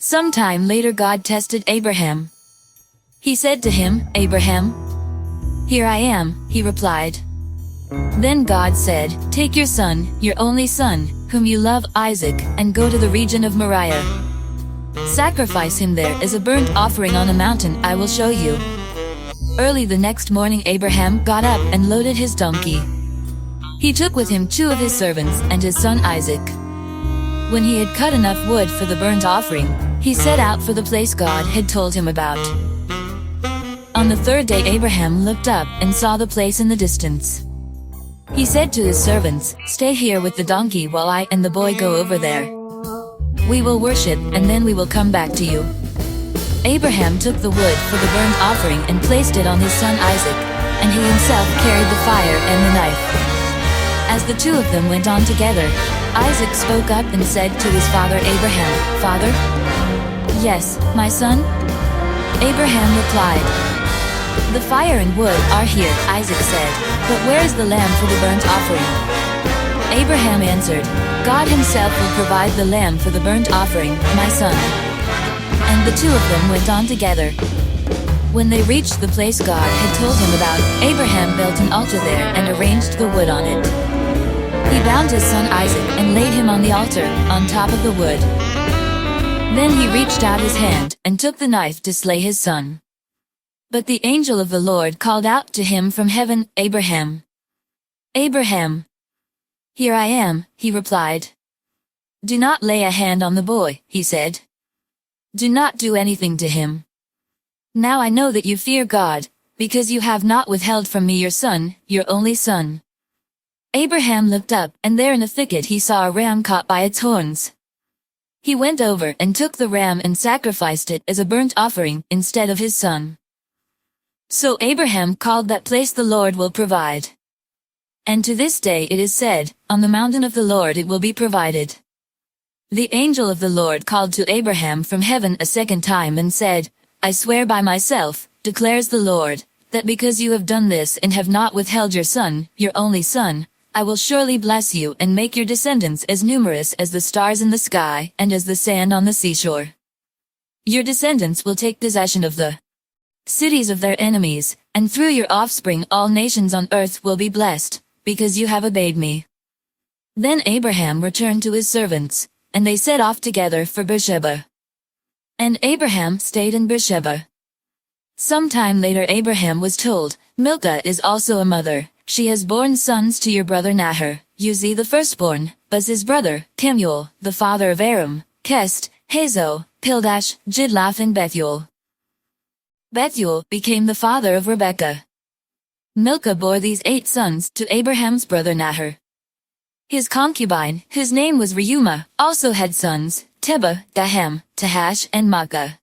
Sometime later God tested Abraham. He said to him, "Abraham." "Here I am," he replied. Then God said, "Take your son, your only son, whom you love, Isaac, and go to the region of Moriah. Sacrifice him there as a burnt offering on a mountain I will show you." Early the next morning Abraham got up and loaded his donkey. He took with him 2 of his servants and his son Isaac. When he had cut enough wood for the burnt offering, he set out for the place God had told him about. On the 3rd day Abraham looked up and saw the place in the distance. He said to his servants, "Stay here with the donkey while I and the boy go over there. We will worship and then we will come back to you." Abraham took the wood for the burnt offering and placed it on his son Isaac, and he himself carried the fire and the knife. As the 2 of them went on together, Isaac spoke up and said to his father Abraham, "Father?" "Yes, my son?" Abraham replied. "The fire and wood are here," Isaac said, "but where is the lamb for the burnt offering?" Abraham answered, "God himself will provide the lamb for the burnt offering, my son." And the 2 of them went on together. When they reached the place God had told him about, Abraham built an altar there and arranged the wood on it. He bound his son Isaac and laid him on the altar, on top of the wood. Then he reached out his hand and took the knife to slay his son. But the angel of the Lord called out to him from heaven, "Abraham! Abraham!" "Here I am," he replied. "Do not lay a hand on the boy," he said. "Do not do anything to him. Now I know that you fear God, because you have not withheld from me your son, your only son." Abraham looked up, and there in a thicket he saw a ram caught by its horns. He went over and took the ram and sacrificed it as a burnt offering instead of his son. So Abraham called that place "The Lord will provide." And to this day it is said, "On the mountain of the Lord it will be provided." The angel of the Lord called to Abraham from heaven a second time and said, "I swear by myself, declares the Lord, that because you have done this and have not withheld your son, your only son, I will surely bless you and make your descendants as numerous as the stars in the sky and as the sand on the seashore. Your descendants will take possession of the cities of their enemies, and through your offspring all nations on earth will be blessed, because you have obeyed me." Then Abraham returned to his servants, and they set off together for Beersheba. And Abraham stayed in Beersheba. Some time later Abraham was told, "Milcah is also a mother. She has borne sons to your brother Nahor, Uzi the firstborn, Buz his brother, Kemuel, the father of Aram, Kest, Hazo, Pildash, Jidlaph and Bethuel." Bethuel became the father of Rebekah. Milcah bore these 8 sons to Abraham's brother Nahor. His concubine, whose name was Reumah, also had sons, Tebah, Gaham, Tahash and Makkah.